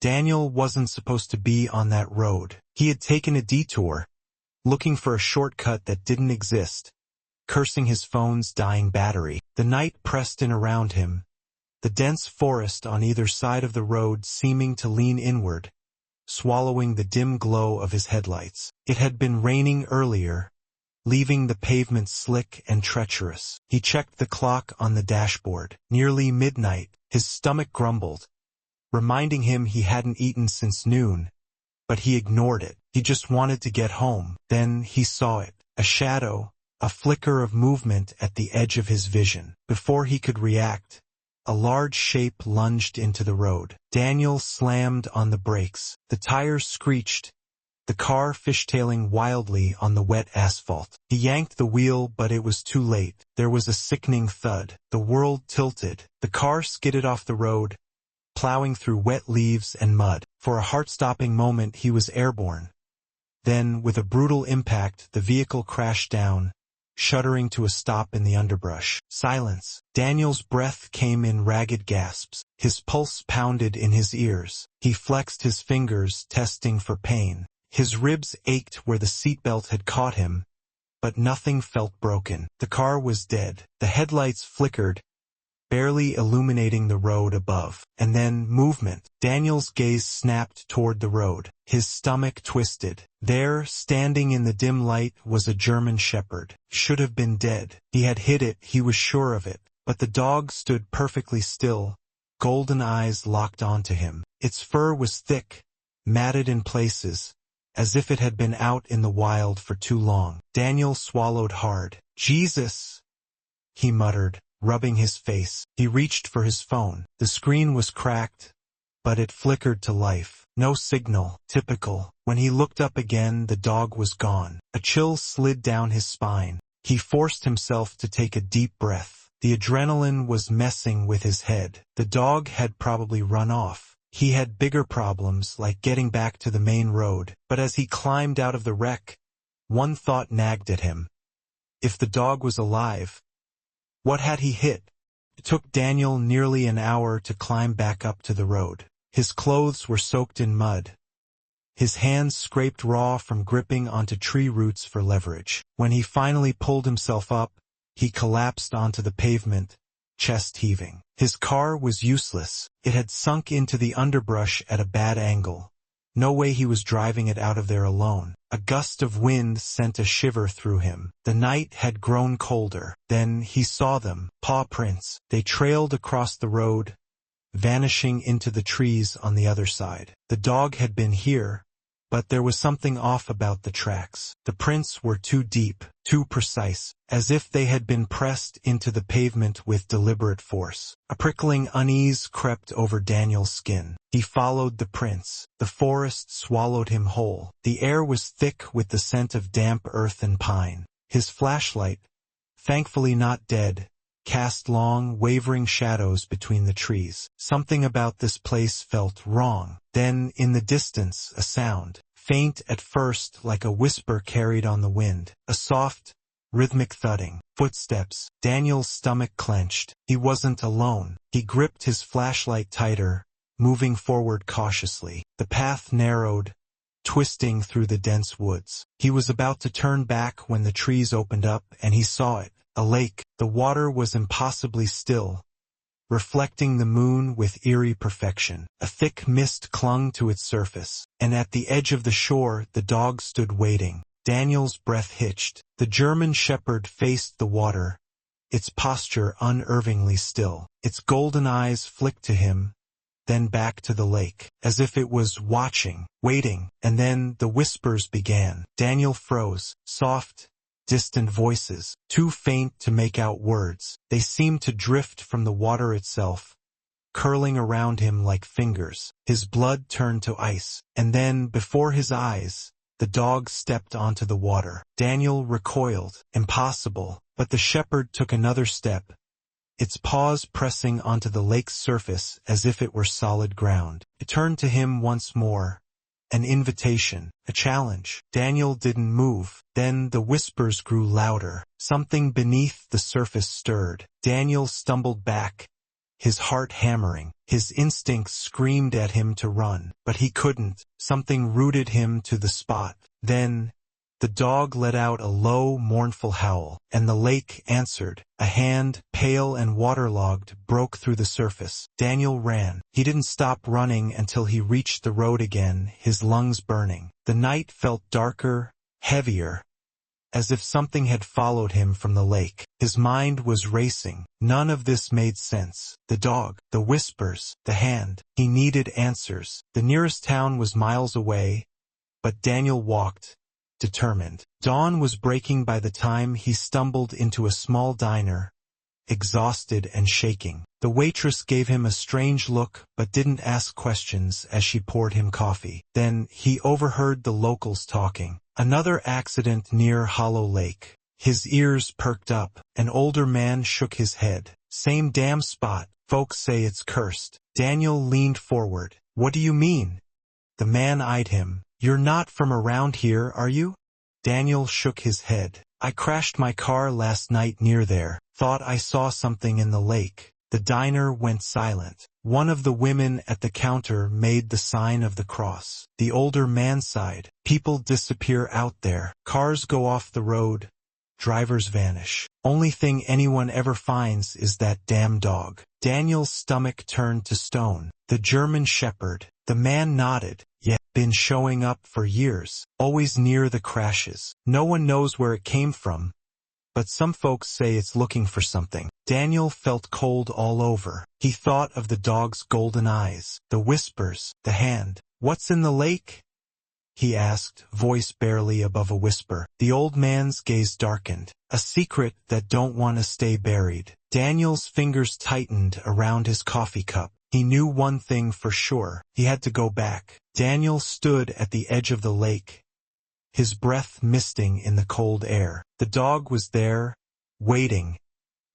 Daniel wasn't supposed to be on that road. He had taken a detour, looking for a shortcut that didn't exist, cursing his phone's dying battery. The night pressed in around him, the dense forest on either side of the road seeming to lean inward, swallowing the dim glow of his headlights. It had been raining earlier, leaving the pavement slick and treacherous. He checked the clock on the dashboard. Nearly midnight. His stomach grumbled, reminding him he hadn't eaten since noon, but he ignored it. He just wanted to get home. Then he saw it. A shadow, a flicker of movement at the edge of his vision. Before he could react, a large shape lunged into the road. Daniel slammed on the brakes. The tires screeched, the car fishtailing wildly on the wet asphalt. He yanked the wheel, but it was too late. There was a sickening thud. The world tilted. The car skidded off the road, plowing through wet leaves and mud. For a heart-stopping moment he was airborne. Then, with a brutal impact, the vehicle crashed down, shuddering to a stop in the underbrush. Silence. Daniel's breath came in ragged gasps. His pulse pounded in his ears. He flexed his fingers, testing for pain. His ribs ached where the seatbelt had caught him, but nothing felt broken. The car was dead. The headlights flickered, barely illuminating the road above. And then, movement. Daniel's gaze snapped toward the road. His stomach twisted. There, standing in the dim light, was a German shepherd. Should have been dead. He had hit it, he was sure of it. But the dog stood perfectly still, golden eyes locked onto him. Its fur was thick, matted in places, as if it had been out in the wild for too long. Daniel swallowed hard. "Jesus," he muttered, rubbing his face. He reached for his phone. The screen was cracked, but it flickered to life. No signal. Typical. When he looked up again, the dog was gone. A chill slid down his spine. He forced himself to take a deep breath. The adrenaline was messing with his head. The dog had probably run off. He had bigger problems, like getting back to the main road. But as he climbed out of the wreck, one thought nagged at him. If the dog was alive, what had he hit? It took Daniel nearly an hour to climb back up to the road. His clothes were soaked in mud. His hands scraped raw from gripping onto tree roots for leverage. When he finally pulled himself up, he collapsed onto the pavement, chest heaving. His car was useless. It had sunk into the underbrush at a bad angle. No way he was driving it out of there alone. A gust of wind sent a shiver through him. The night had grown colder. Then he saw them, paw prints. They trailed across the road, vanishing into the trees on the other side. The dog had been here, but there was something off about the tracks. The prints were too deep, too precise, as if they had been pressed into the pavement with deliberate force. A prickling unease crept over Daniel's skin. He followed the prints. The forest swallowed him whole. The air was thick with the scent of damp earth and pine. His flashlight, thankfully not dead, cast long, wavering shadows between the trees. Something about this place felt wrong. Then, in the distance, a sound, faint at first like a whisper carried on the wind. A soft, rhythmic thudding. Footsteps. Daniel's stomach clenched. He wasn't alone. He gripped his flashlight tighter, moving forward cautiously. The path narrowed, twisting through the dense woods. He was about to turn back when the trees opened up and he saw it. A lake. The water was impossibly still, reflecting the moon with eerie perfection. A thick mist clung to its surface, and at the edge of the shore the dog stood waiting. Daniel's breath hitched. The German shepherd faced the water, its posture unervingly still. Its golden eyes flicked to him, then back to the lake, as if it was watching, waiting. And then the whispers began. Daniel froze. Soft, distant voices, too faint to make out words. They seemed to drift from the water itself, curling around him like fingers. His blood turned to ice. And then, before his eyes, the dog stepped onto the water. Daniel recoiled. Impossible. But the shepherd took another step, its paws pressing onto the lake's surface as if it were solid ground. It turned to him once more. An invitation, a challenge. Daniel didn't move. Then the whispers grew louder. Something beneath the surface stirred. Daniel stumbled back, his heart hammering. His instincts screamed at him to run, but he couldn't. Something rooted him to the spot. Then, the dog let out a low, mournful howl, and the lake answered. A hand, pale and waterlogged, broke through the surface. Daniel ran. He didn't stop running until he reached the road again, his lungs burning. The night felt darker, heavier, as if something had followed him from the lake. His mind was racing. None of this made sense. The dog, the whispers, the hand. He needed answers. The nearest town was miles away, but Daniel walked, determined. Dawn was breaking by the time he stumbled into a small diner, exhausted and shaking. The waitress gave him a strange look but didn't ask questions as she poured him coffee. Then he overheard the locals talking. Another accident near Hollow Lake. His ears perked up. An older man shook his head. Same damn spot. Folks say it's cursed. Daniel leaned forward. What do you mean? The man eyed him. You're not from around here, are you? Daniel shook his head. I crashed my car last night near there. Thought I saw something in the lake. The diner went silent. One of the women at the counter made the sign of the cross. The older man sighed. People disappear out there. Cars go off the road. Drivers vanish. Only thing anyone ever finds is that damn dog. Daniel's stomach turned to stone. The German shepherd. The man nodded. Yeah, been showing up for years. Always near the crashes. No one knows where it came from, but some folks say it's looking for something. Daniel felt cold all over. He thought of the dog's golden eyes, the whispers, the hand. What's in the lake? He asked, voice barely above a whisper. The old man's gaze darkened. A secret that don't want to stay buried. Daniel's fingers tightened around his coffee cup. He knew one thing for sure. He had to go back. Daniel stood at the edge of the lake, his breath misting in the cold air. The dog was there, waiting,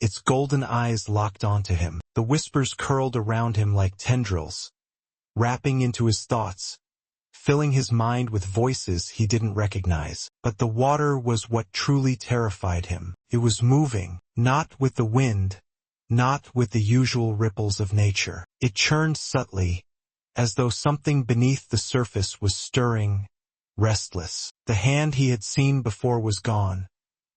its golden eyes locked onto him. The whispers curled around him like tendrils, wrapping into his thoughts, filling his mind with voices he didn't recognize. But the water was what truly terrified him. It was moving, not with the wind, not with the usual ripples of nature. It churned subtly, as though something beneath the surface was stirring, restless. The hand he had seen before was gone,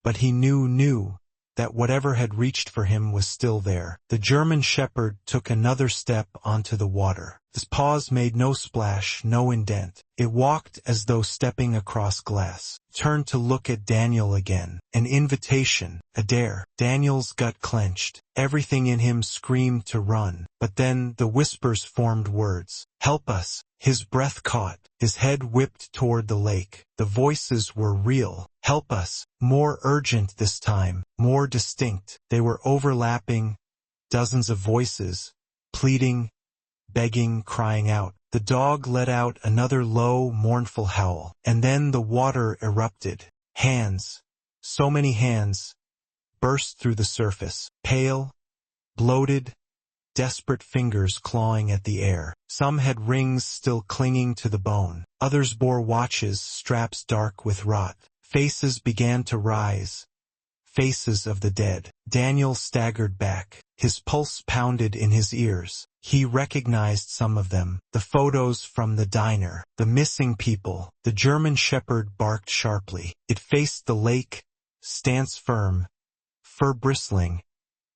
but he knew that whatever had reached for him was still there. The German shepherd took another step onto the water. His paws made no splash, no indent. It walked as though stepping across glass. Turned to look at Daniel again. An invitation, a dare. Daniel's gut clenched. Everything in him screamed to run. But then the whispers formed words. Help us. His breath caught. His head whipped toward the lake. The voices were real. Help us. More urgent this time. More distinct. They were overlapping. Dozens of voices. Pleading, begging, crying out. The dog let out another low, mournful howl. And then the water erupted. Hands, so many hands, burst through the surface. Pale, bloated, desperate fingers clawing at the air. Some had rings still clinging to the bone. Others bore watches, straps dark with rot. Faces began to rise. Faces of the dead. Daniel staggered back. His pulse pounded in his ears. He recognized some of them. The photos from the diner. The missing people. The German shepherd barked sharply. It faced the lake, stance firm, fur bristling,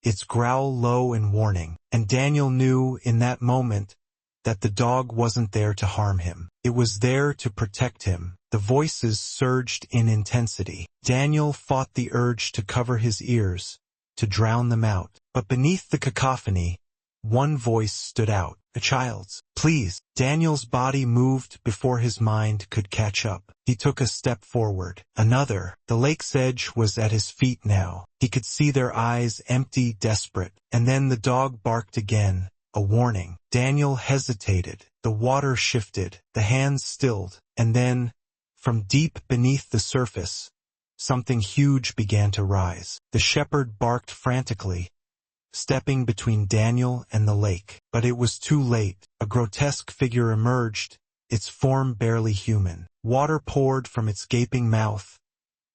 its growl low and warning. And Daniel knew in that moment that the dog wasn't there to harm him. It was there to protect him. The voices surged in intensity. Daniel fought the urge to cover his ears, to drown them out. But beneath the cacophony, one voice stood out, a child's. Please. Daniel's body moved before his mind could catch up. He took a step forward. Another. The lake's edge was at his feet now. He could see their eyes empty, desperate. And then the dog barked again, a warning. Daniel hesitated. The water shifted. The hands stilled. And then, from deep beneath the surface, something huge began to rise. The shepherd barked frantically, stepping between Daniel and the lake. But it was too late. A grotesque figure emerged, its form barely human. Water poured from its gaping mouth,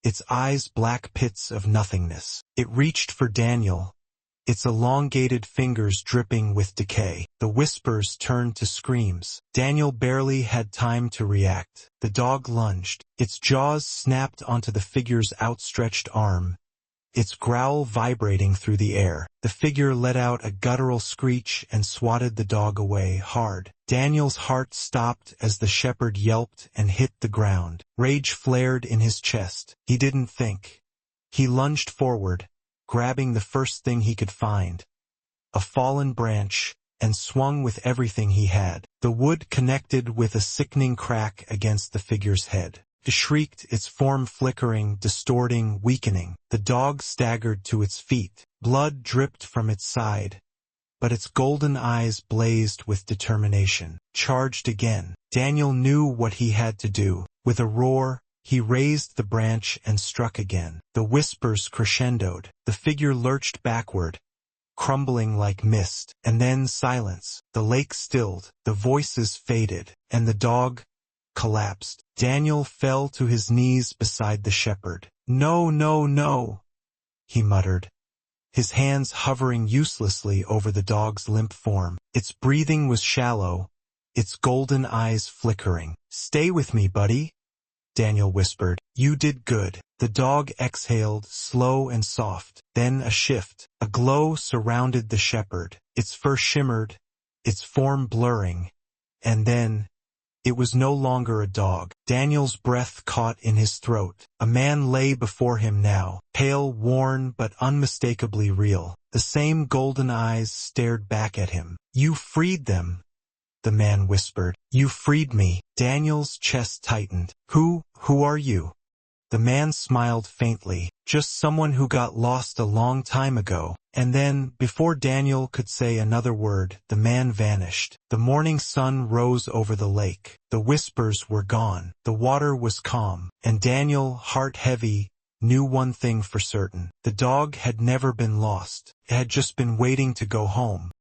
its eyes black pits of nothingness. It reached for Daniel, its elongated fingers dripping with decay. The whispers turned to screams. Daniel barely had time to react. The dog lunged. Its jaws snapped onto the figure's outstretched arm, its growl vibrating through the air. The figure let out a guttural screech and swatted the dog away hard. Daniel's heart stopped as the shepherd yelped and hit the ground. Rage flared in his chest. He didn't think. He lunged forward, grabbing the first thing he could find, a fallen branch, and swung with everything he had. The wood connected with a sickening crack against the figure's head. It shrieked, its form flickering, distorting, weakening. The dog staggered to its feet. Blood dripped from its side, but its golden eyes blazed with determination. Charged again. Daniel knew what he had to do. With a roar, he raised the branch and struck again. The whispers crescendoed. The figure lurched backward, crumbling like mist. And then silence. The lake stilled, the voices faded, and the dog collapsed. Daniel fell to his knees beside the shepherd. "No, no, no," he muttered, his hands hovering uselessly over the dog's limp form. Its breathing was shallow, its golden eyes flickering. "Stay with me, buddy," Daniel whispered. "You did good." The dog exhaled, slow and soft. Then a shift. A glow surrounded the shepherd. Its fur shimmered, its form blurring. And then it was no longer a dog. Daniel's breath caught in his throat. A man lay before him now, pale, worn, but unmistakably real. The same golden eyes stared back at him. "You freed them," the man whispered. "You freed me." Daniel's chest tightened. Who are you?" The man smiled faintly. "Just someone who got lost a long time ago." And then, before Daniel could say another word, the man vanished. The morning sun rose over the lake. The whispers were gone. The water was calm. And Daniel, heart heavy, knew one thing for certain. The dog had never been lost. It had just been waiting to go home.